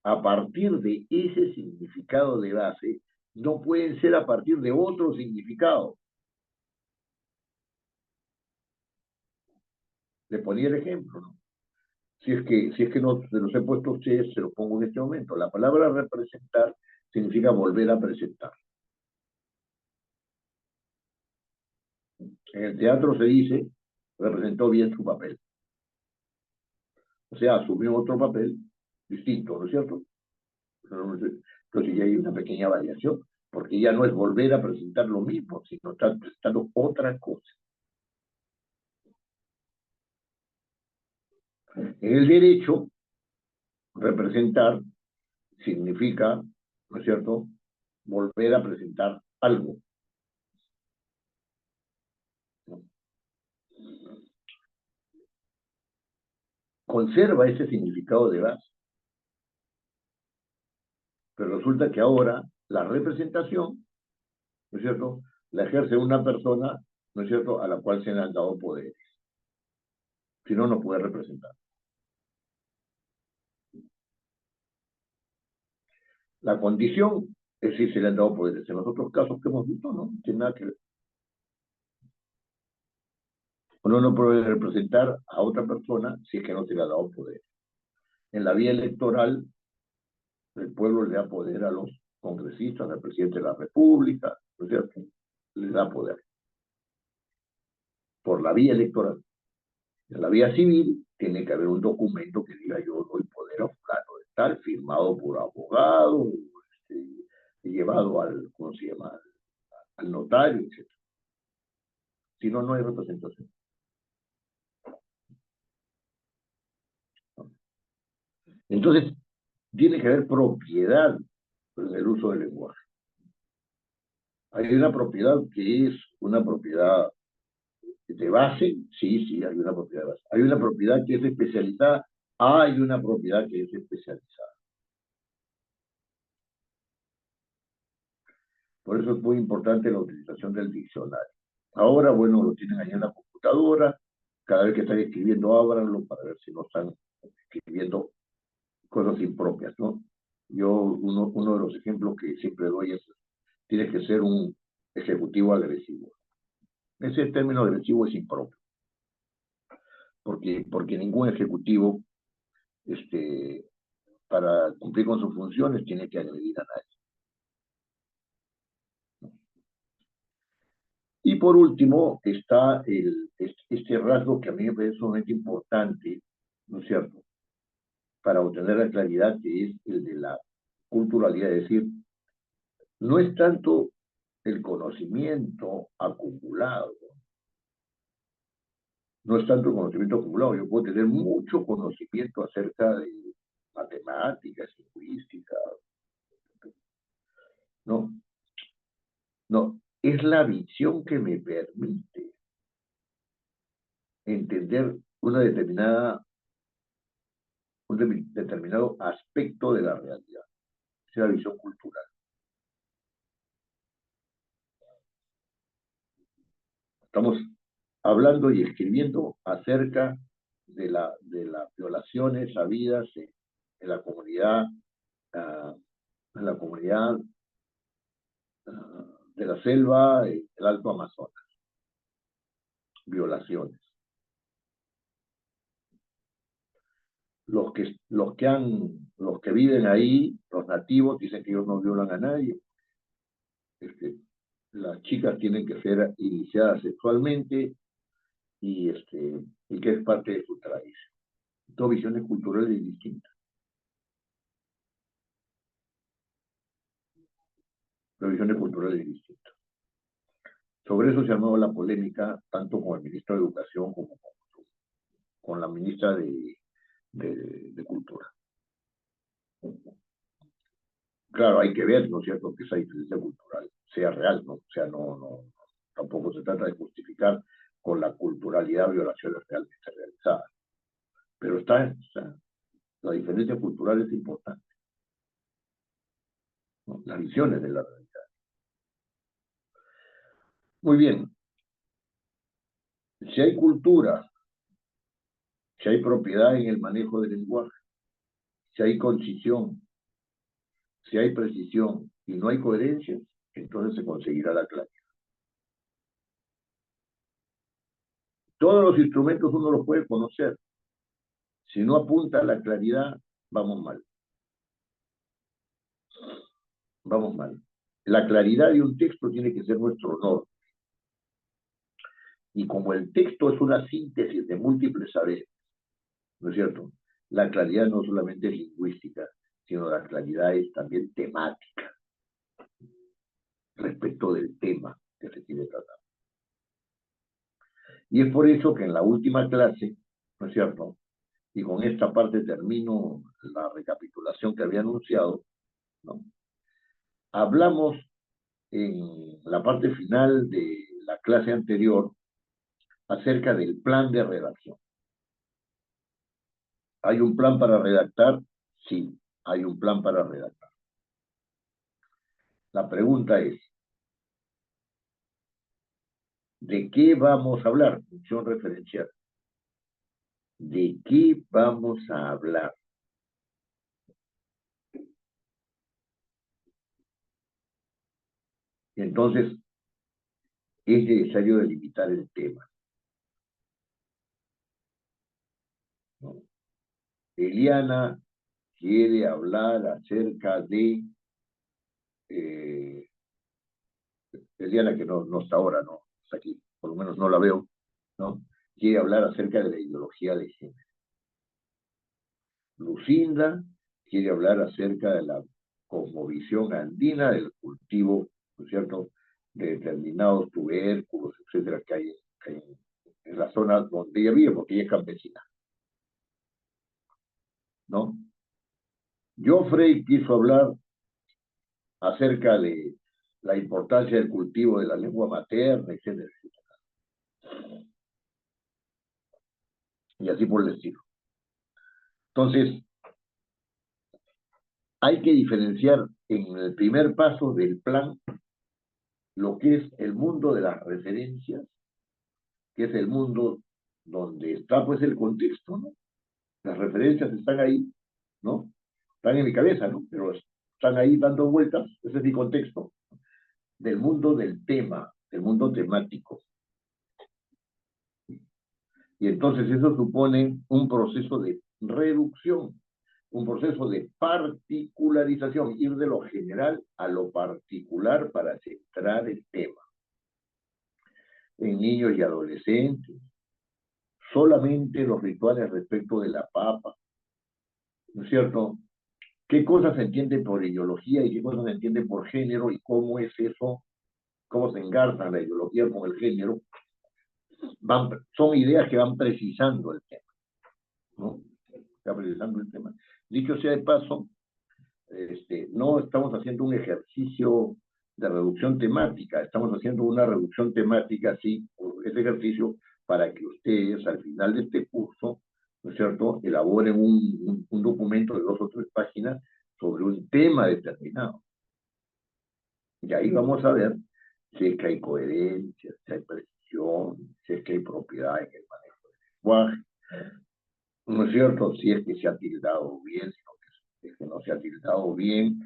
a partir de ese significado de base, no pueden ser a partir de otro significado. Le ponía el ejemplo, ¿no? Si es que no se los he puesto a ustedes, se los pongo en este momento. La palabra representar significa volver a presentar. En el teatro se dice, representó bien su papel. O sea, asumió otro papel distinto, ¿no es cierto? Entonces ya hay una pequeña variación, porque ya no es volver a presentar lo mismo, sino estar presentando otra cosa. En el derecho, representar significa, ¿no es cierto?, volver a presentar algo, ¿no? Conserva ese significado de base, pero resulta que ahora la representación, ¿no es cierto?, la ejerce una persona, ¿no es cierto?, a la cual se le han dado poderes. Si no, no puede representar. La condición es si se le han dado poderes. En los otros casos que hemos visto, no tiene nada que ver. Uno no puede representar a otra persona si es que no se le ha dado poder. En la vía electoral, el pueblo le da poder a los congresistas, al presidente de la República, ¿no es cierto? Le da poder. Por la vía electoral. En la vía civil, tiene que haber un documento que diga yo doy poder a fulano de tal, firmado por abogado, llevado ¿cómo se llama?, al notario, etc. Si no, no hay representación. Entonces, tiene que haber propiedad en el uso del lenguaje. Hay una propiedad que es una propiedad de base, sí, hay una propiedad de base. Hay una propiedad que es especializada, hay una propiedad que es especializada. Por eso es muy importante la utilización del diccionario. Ahora, bueno, lo tienen ahí en la computadora, cada vez que están escribiendo, ábranlo para ver si no están escribiendo cosas impropias, ¿no? Uno de los ejemplos que siempre doy es, tiene que ser un ejecutivo agresivo. Ese término agresivo es impropio, porque ningún ejecutivo, para cumplir con sus funciones, tiene que agredir a nadie. Y por último está este rasgo que a mí me parece sumamente importante, ¿no es cierto?, para obtener la claridad, que es el de la culturalidad, es decir, no es tanto el conocimiento acumulado, no es tanto el conocimiento acumulado, yo puedo tener mucho conocimiento acerca de matemáticas, lingüística, no, no, es la visión que me permite entender un determinado aspecto de la realidad, es la visión cultural. Estamos hablando y escribiendo acerca de las violaciones habidas en la comunidad, uh, en la comunidad de la selva, el Alto Amazonas. Violaciones. Los que viven ahí, los nativos, dicen que ellos no violan a nadie. Las chicas tienen que ser iniciadas sexualmente y que es parte de su tradición. Dos visiones culturales distintas. Dos visiones culturales distintas. Sobre eso se ha armado la polémica tanto con el ministro de Educación como con la ministra de Cultura. Claro, hay que ver, ¿no es cierto?, que esa diferencia cultural sea real, ¿no? O sea, tampoco se trata de justificar con la culturalidad violaciones realmente realizadas. Pero la diferencia cultural es importante, ¿no? Las visiones de la realidad. Muy bien. Si hay cultura, si hay propiedad en el manejo del lenguaje, si hay concisión, si hay precisión y no hay coherencia, entonces se conseguirá la claridad. Todos los instrumentos uno los puede conocer. Si no apunta a la claridad, vamos mal. Vamos mal. La claridad de un texto tiene que ser nuestro honor. Y como el texto es una síntesis de múltiples saberes, ¿no es cierto?, la claridad no solamente es lingüística, sino la claridad es también temática, respecto del tema que se quiere tratar. Y es por eso que en la última clase, ¿no es cierto?, y con esta parte termino la recapitulación que había anunciado, ¿no?, hablamos en la parte final de la clase anterior acerca del plan de redacción. ¿Hay un plan para redactar? Sí, hay un plan para redactar. La pregunta es, ¿de qué vamos a hablar? Función referencial. ¿De qué vamos a hablar? Entonces, es necesario delimitar el tema, ¿no? Eliana quiere hablar acerca de... Eliana, que no está ahora, ¿no?, está aquí, por lo menos no la veo, ¿no?, quiere hablar acerca de la ideología de género. Lucinda quiere hablar acerca de la cosmovisión andina del cultivo, ¿no es cierto?, de determinados tubérculos, etcétera, que hay en la zona donde ella vive, porque ella es campesina, ¿no? Geoffrey quiso hablar acerca de la importancia del cultivo de la lengua materna, etcétera, etcétera. Y así por el estilo. Entonces, hay que diferenciar en el primer paso del plan lo que es el mundo de las referencias, que es el mundo donde está pues el contexto, ¿no? Las referencias están ahí, ¿no? Están en mi cabeza, ¿no? Pero están ahí dando vueltas, ese es mi contexto, del mundo del tema, del mundo temático. Y entonces eso supone un proceso de reducción, un proceso de particularización, ir de lo general a lo particular para centrar el tema. En niños y adolescentes, solamente los rituales respecto de la papa, ¿no es cierto? ¿Qué cosas se entiende por ideología y qué cosas se entiende por género y cómo es eso, cómo se engarza la ideología con el género? Son ideas que van precisando el tema, ¿no? Está precisando el tema. Dicho sea de paso, no estamos haciendo un ejercicio de reducción temática, estamos haciendo una reducción temática, sí, este ejercicio, para que ustedes al final de este curso, ¿no es cierto?, elaboren un documento de 2 o 3 páginas sobre un tema determinado. Y ahí vamos a ver si es que hay coherencia, si hay precisión, si es que hay propiedad en el manejo del lenguaje, ¿no es cierto? Si es que se ha tildado bien, si es que no se ha tildado bien,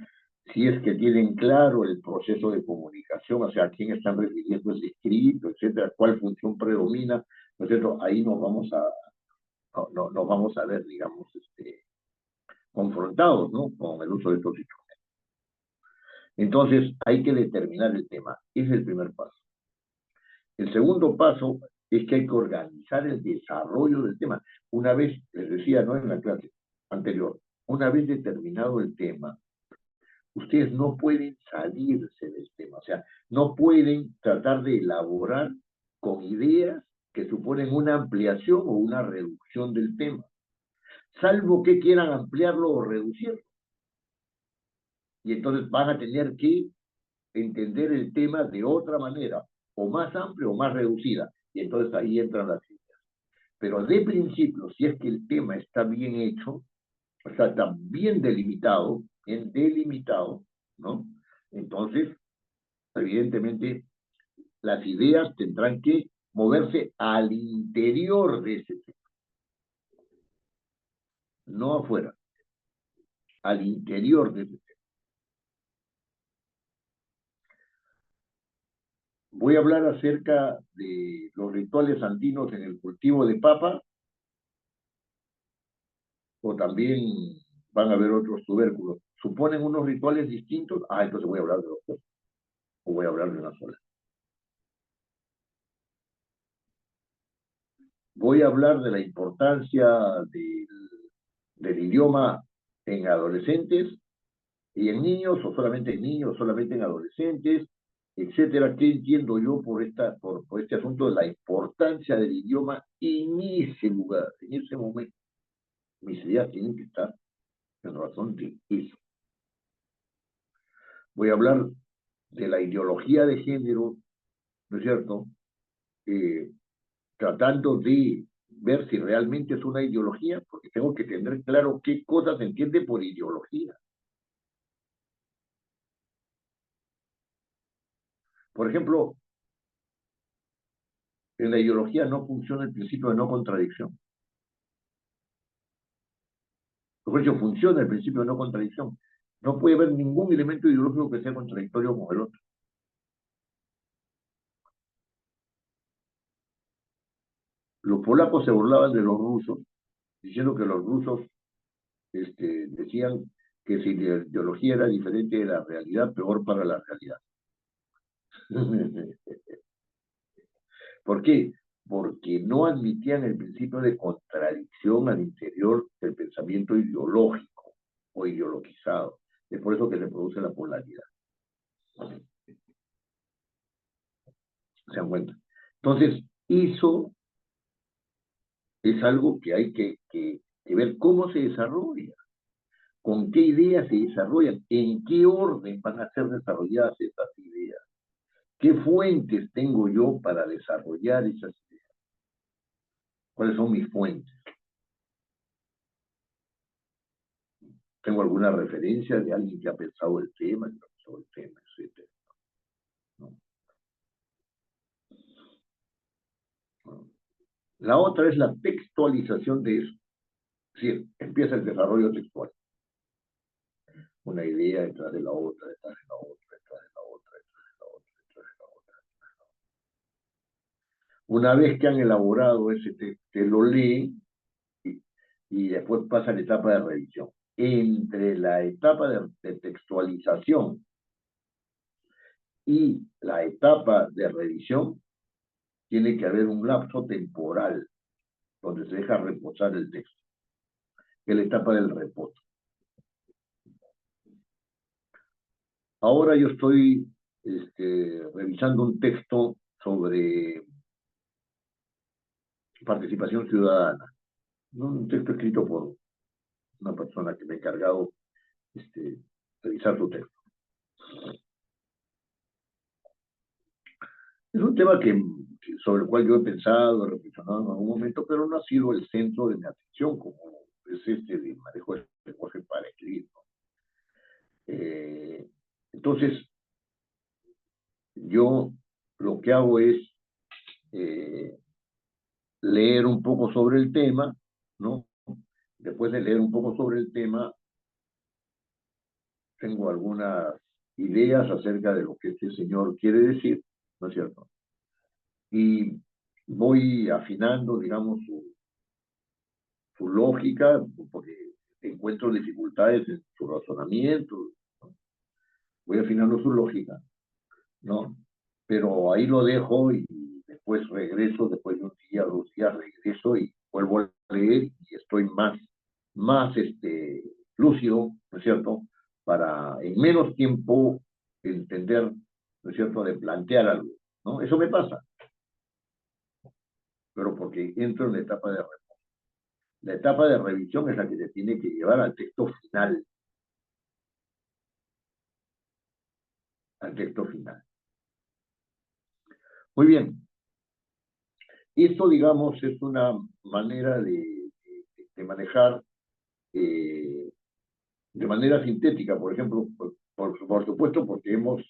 si es que tienen claro el proceso de comunicación, o sea, a quién están refiriendo ese escrito, etcétera, cuál función predomina, ¿no es cierto? Ahí nos vamos a ver, digamos, confrontados, ¿no? Con el uso de estos instrumentos. Entonces, hay que determinar el tema. Ese es el primer paso. El segundo paso es que hay que organizar el desarrollo del tema. Una vez, les decía, ¿no?, en la clase anterior, una vez determinado el tema, ustedes no pueden salirse del tema, o sea, no pueden tratar de elaborar con ideas que suponen una ampliación o una reducción del tema, salvo que quieran ampliarlo o reducirlo. Y entonces van a tener que entender el tema de otra manera, o más amplia o más reducida, y entonces ahí entran las ideas. Pero de principio, si es que el tema está bien hecho, o sea, está bien delimitado, ¿no? Entonces, evidentemente, las ideas tendrán que moverse al interior de ese tema, no afuera, al interior de ese tema. Voy a hablar acerca de los rituales andinos en el cultivo de papa, o también van a haber otros tubérculos. ¿Suponen unos rituales distintos? Entonces voy a hablar de los dos, o voy a hablar de una sola. Voy a hablar de la importancia del idioma en adolescentes y en niños, o solamente en niños, solamente en adolescentes, etcétera. ¿Qué entiendo yo por este asunto de la importancia del idioma en ese lugar, en ese momento? Mis ideas tienen que estar en razón de eso. Voy a hablar de la ideología de género, ¿no es cierto? Tratando de ver si realmente es una ideología, porque tengo que tener claro qué cosas se entiende por ideología. Por ejemplo, en la ideología no funciona el principio de no contradicción. Por eso funciona el principio de no contradicción. No puede haber ningún elemento ideológico que sea contradictorio con el otro. Los polacos se burlaban de los rusos, diciendo que los rusos decían que si la ideología era diferente de la realidad, peor para la realidad. ¿Por qué? Porque no admitían el principio de contradicción al interior del pensamiento ideológico o ideologizado. Es por eso que se produce la polaridad. ¿Se dan cuenta? Entonces, eso es algo que hay que ver cómo se desarrolla, con qué ideas se desarrollan, en qué orden van a ser desarrolladas esas ideas, qué fuentes tengo yo para desarrollar esas ideas, cuáles son mis fuentes. Tengo alguna referencia de alguien que ha pensado el tema, etc. ¿No? La otra es la textualización de eso. Es decir, empieza el desarrollo textual. Una idea detrás de la otra, detrás de la otra, detrás de la otra, detrás de la otra, detrás de la otra. Una vez que han elaborado ese texto, lo lee y después pasa a la etapa de revisión. Entre la etapa de textualización y la etapa de revisión tiene que haber un lapso temporal donde se deja reposar el texto, que es la etapa del reposo. Ahora yo estoy revisando un texto sobre participación ciudadana, ¿no? Un texto escrito por una persona que me ha encargado revisar su texto. Es un tema sobre el cual yo he pensado, he reflexionado en algún momento, pero no ha sido el centro de mi atención, como es de manejo de lenguaje para escribir, ¿no? Entonces, yo lo que hago es leer un poco sobre el tema, ¿no? Después de leer un poco sobre el tema, tengo algunas ideas acerca de lo que este señor quiere decir, ¿no es cierto? Y voy afinando, digamos, su lógica, porque encuentro dificultades en su razonamiento, ¿no? Voy afinando su lógica, ¿no? Pero ahí lo dejo y después regreso, después de un día, 2 días, regreso y vuelvo a leer y estoy más lúcido, ¿no es cierto? Para en menos tiempo entender, ¿no es cierto?, de plantear algo, ¿no? Eso me pasa, pero porque entro en la etapa de revisión. La etapa de revisión es la que te tiene que llevar al texto final, al texto final. Muy bien. Esto, digamos, es una manera de manejar de manera sintética, por ejemplo, por supuesto, porque hemos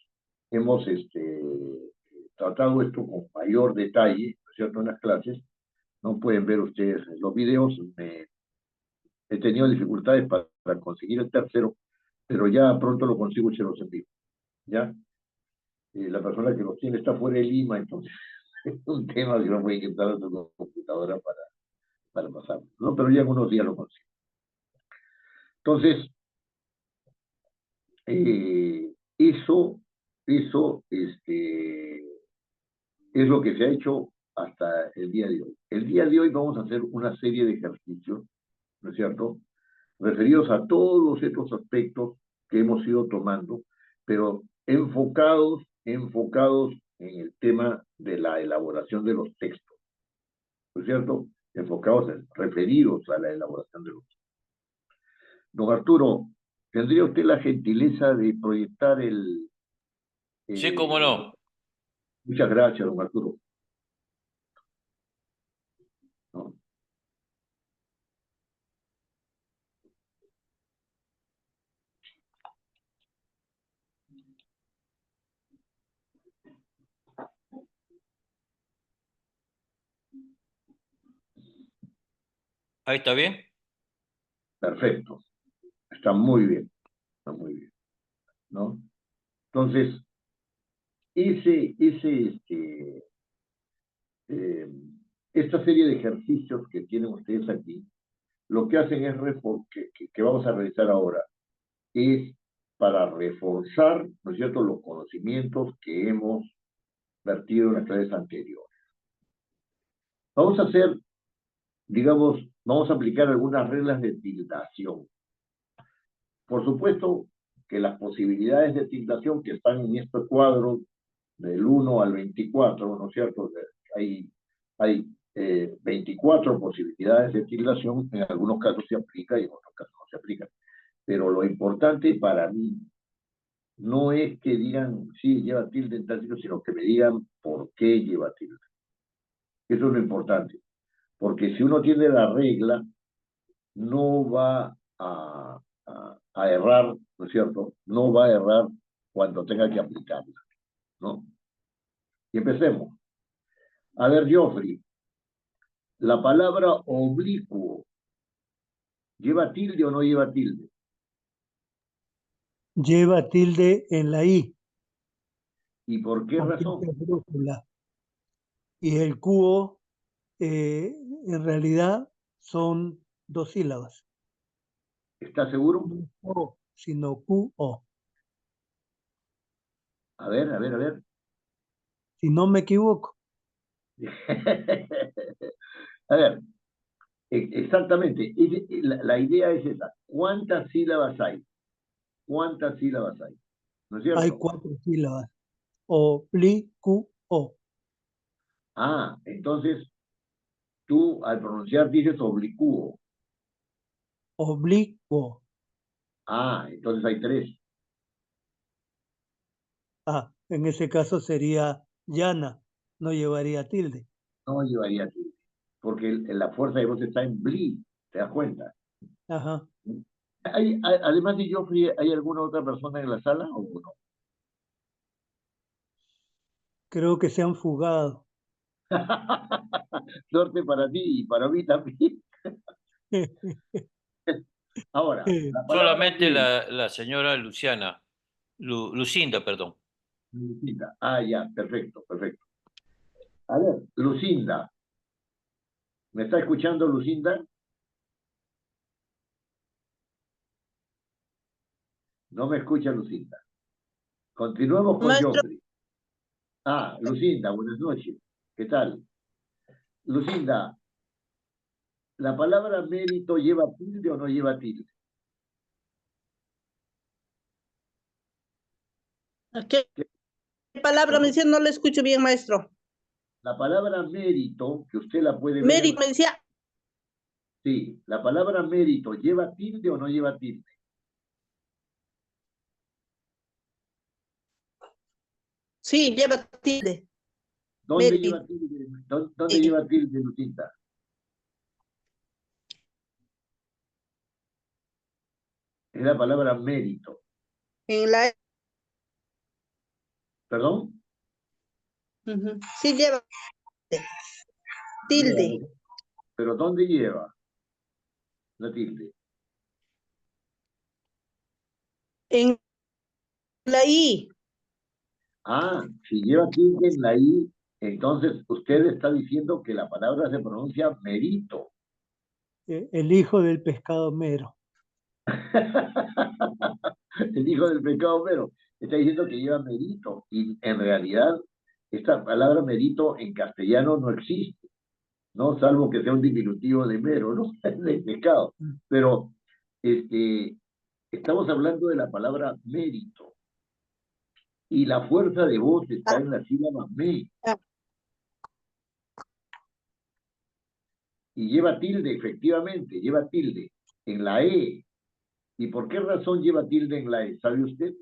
tratado esto con mayor detalle, ¿no es cierto?, en las clases. No pueden ver ustedes los videos. He tenido dificultades para conseguir el tercero, pero ya pronto lo consigo y se los envío. ¿Ya? La persona que los tiene está fuera de Lima, entonces es un tema que no puede entrar a su computadora para pasarlo, ¿no? Pero ya en unos días lo consigo. Entonces, eso es lo que se ha hecho hasta el día de hoy. El día de hoy vamos a hacer una serie de ejercicios, ¿no es cierto?, referidos a todos estos aspectos que hemos ido tomando, pero enfocados en el tema de la elaboración de los textos, ¿no es cierto? Referidos a la elaboración de los textos. Don Arturo, ¿tendría usted la gentileza de proyectar el... Sí, cómo no. Muchas gracias, don Arturo. ¿No? Ahí está bien. Perfecto. Está muy bien. Está muy bien. ¿No? Entonces, eh, esta serie de ejercicios que tienen ustedes aquí, lo que hacen es, que vamos a realizar ahora, es para reforzar, ¿no es cierto?, los conocimientos que hemos vertido en las clases anteriores. Vamos a hacer, digamos, vamos a aplicar algunas reglas de tildación. Por supuesto que las posibilidades de tildación que están en este cuadro del 1 al 24, ¿no es cierto? Hay 24 posibilidades de tildación, en algunos casos se aplica y en otros casos no se aplica. Pero lo importante para mí no es que digan, sí, lleva tilde en tal sitio, sino que me digan por qué lleva tilde. Eso es lo importante. Porque si uno tiene la regla, no va a errar, ¿no es cierto? No va a errar cuando tenga que aplicarla, ¿no? Y empecemos. A ver, Geoffrey, La palabra oblicuo, ¿lleva tilde o no lleva tilde? Lleva tilde en la I, ¿Y por qué porque razón? es brújula. Y el cuo, en realidad, son 2 sílabas. ¿Está seguro? No es O, sino QO. A ver, a ver, a ver. Si no me equivoco. A ver, exactamente. La idea es esa. ¿Cuántas sílabas hay? ¿Cuántas sílabas hay? ¿No es Hay cierto? 4 sílabas. Oblicuo. Ah, entonces tú al pronunciar dices oblicuo. Oblicuo. Ah, entonces hay tres. Ah, en ese caso sería llana. No llevaría tilde. No llevaría tilde. Porque la fuerza de voz está en bli. ¿Te das cuenta? Ajá. Además de Joffrey, ¿hay alguna otra persona en la sala o no? Creo que se han fugado. Suerte para ti y para mí también. Ahora, la palabra Solamente mérito. la señora Luciana, Lucinda, perdón. Lucinda. Ah, ya, perfecto, perfecto. A ver, Lucinda. ¿Me está escuchando, Lucinda? No me escucha, Lucinda. Continuemos con Maestro, Joffrey. Ah, Lucinda, buenas noches. ¿Qué tal? Lucinda, ¿la palabra mérito lleva tilde o no lleva tilde? ¿qué palabra me Perdón. decía? No le escucho bien, maestro. La palabra mérito, que usted la puede ver Mérito, me decía, sí, la palabra mérito, ¿lleva tilde o no lleva tilde? sí, lleva tilde. ¿Dónde Mérito. lleva tilde? ¿Dónde lleva tilde, Lucinda? Es la palabra mérito. En la... ¿Perdón? Sí, lleva Lleva, tilde. pero ¿dónde lleva la tilde? En la I. Ah, si lleva tilde en la I, entonces usted está diciendo que la palabra se pronuncia merito. El hijo del pescado mero. El hijo del pecado, pero está diciendo que lleva merito. Y en realidad, esta palabra merito en castellano no existe, ¿no? Salvo que sea un diminutivo de mero, ¿no? De pecado. Pero estamos hablando de la palabra mérito. Y la fuerza de voz está Ah, en la sílaba me. ah. Y lleva tilde, efectivamente, lleva tilde en la E. ¿Y por qué razón lleva tilde en la E? ¿Sabe usted?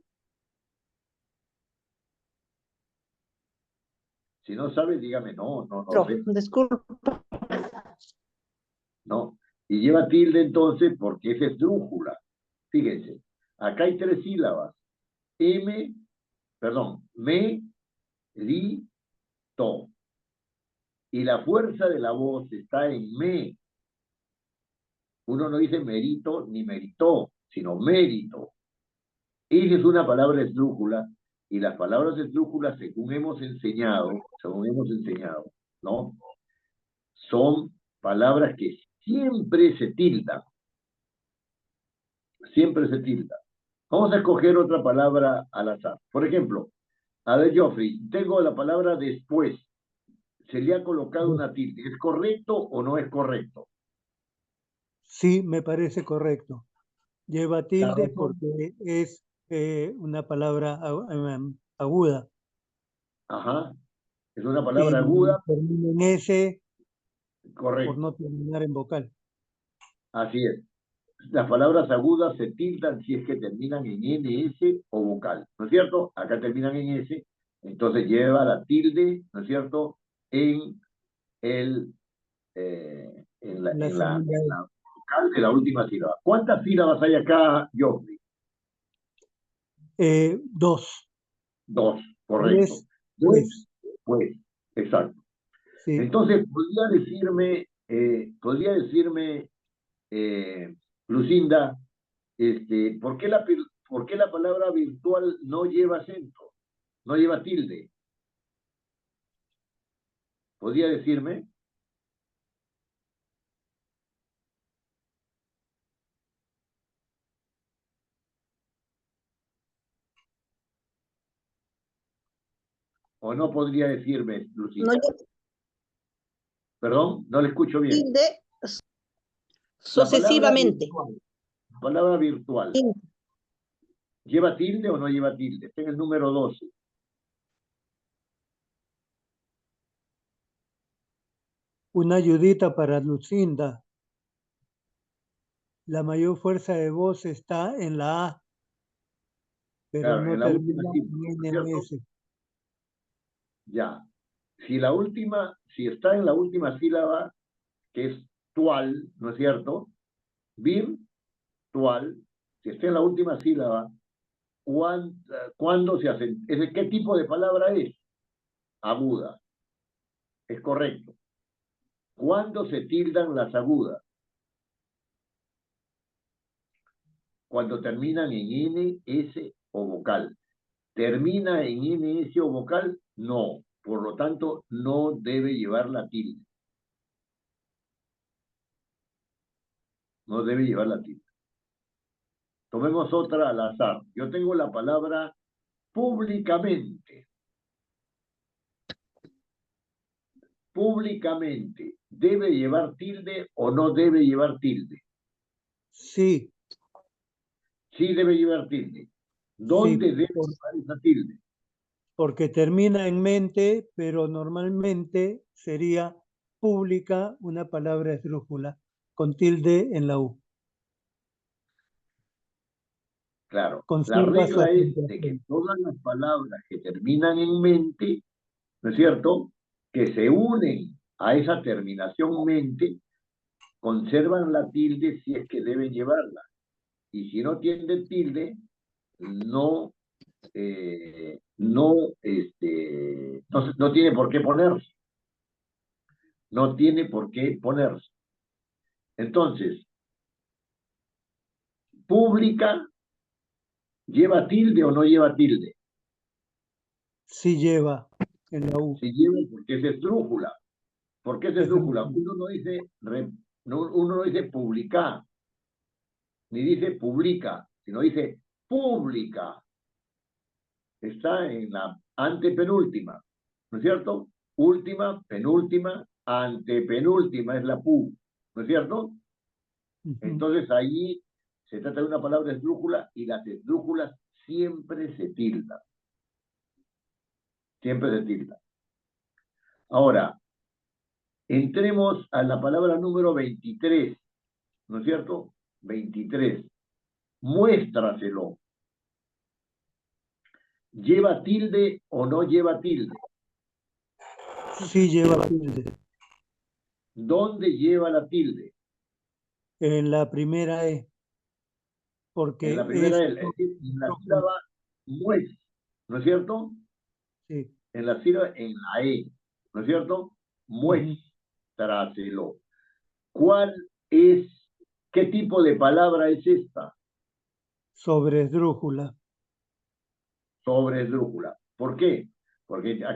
Si no sabe, dígame, no, no, no sé. Disculpa. No. Y lleva tilde entonces porque es esdrújula. Fíjense, acá hay tres sílabas. Me, ri, to. Y la fuerza de la voz está en me. Uno no dice merito ni meritó, sino mérito. Esa es una palabra esdrújula, y las palabras esdrújulas, según hemos enseñado, ¿no? Son palabras que siempre se tildan, siempre se tildan. Vamos a escoger otra palabra al azar. Por ejemplo, a ver, Geoffrey, tengo la palabra después. Se le ha colocado una tilde. ¿Es correcto o no es correcto? Sí, me parece correcto. Lleva La tilde razón. porque es una palabra aguda. Ajá. Es una Y palabra aguda, termina en S por no correcto. terminar en vocal. Así es. Las palabras agudas se tildan si es que terminan en NS o vocal, ¿no es cierto? Acá terminan en S, entonces lleva la tilde, ¿no es cierto? En el La segunda en es la vocal de la última sílaba. ¿Cuántas sílabas hay acá, Joffrey? 2. Dos, correcto. Pues, Pues, pues, exacto. sí. Entonces, ¿podría decirme ¿Podría decirme, Lucinda, ¿por qué la palabra virtual no lleva acento, no lleva tilde? ¿Podría decirme? ¿O no podría decirme, Lucinda? No lleva Perdón, no le escucho bien. tilde La palabra sucesivamente. virtual, la palabra virtual, Tilde. ¿lleva tilde o no lleva tilde? Está en el número 12. Una ayudita para Lucinda. La mayor fuerza de voz está en la A, pero Claro, no en la última termina sílaba, ¿no es en cierto? NS. Ya. Si está en la última sílaba, que es tual, ¿no es cierto? Virtual, si está en la última sílaba, ¿cuándo se hace? ¿Qué tipo de palabra es? Aguda. Es correcto. ¿Cuándo se tildan las agudas? Cuando terminan en NS o vocal. ¿Termina en NS o vocal? No. Por lo tanto, no debe llevar la tilde. No debe llevar la tilde. Tomemos otra al azar. Yo tengo la palabra públicamente. Públicamente. ¿Debe llevar tilde o no debe llevar tilde? Sí, Sí debe llevar tilde. ¿Dónde debe llevar esa tilde? porque termina en mente, pero normalmente sería pública una palabra esdrújula con tilde en la U. Claro, la Conserva su regla es de que acentuación. todas las palabras que terminan en mente, ¿no es cierto?, que se unen a esa terminación mente, conservan la tilde si es que deben llevarla. Y si no tienen tilde, no, no tiene por qué ponerse. No tiene por qué ponerse. Entonces, pública, ¿lleva tilde o no lleva tilde? Sí lleva en la U. Se lleva porque es esdrújula. ¿Por qué es esdrújula? Uno no dice publicar, ni dice publica, sino dice pública. Está en la antepenúltima, ¿no es cierto? Última, penúltima, antepenúltima es la pu, ¿no es cierto? Entonces allí se trata de una palabra esdrújula y las esdrújulas siempre se tildan. Siempre se tildan. Ahora, entremos a la palabra número 23, ¿no es cierto? 23. Muéstraselo. ¿Lleva tilde o no lleva tilde? Sí lleva tilde. ¿Dónde lleva la tilde? En la primera E, porque En la primera es L, es decir, en la sílaba mues, ¿no es cierto? sí. En la sílaba, en la E, ¿no es cierto? Muéstraselo. ¿Qué tipo de palabra es esta? Sobre esdrújula. Sobre esdrújula. ¿Por qué? Porque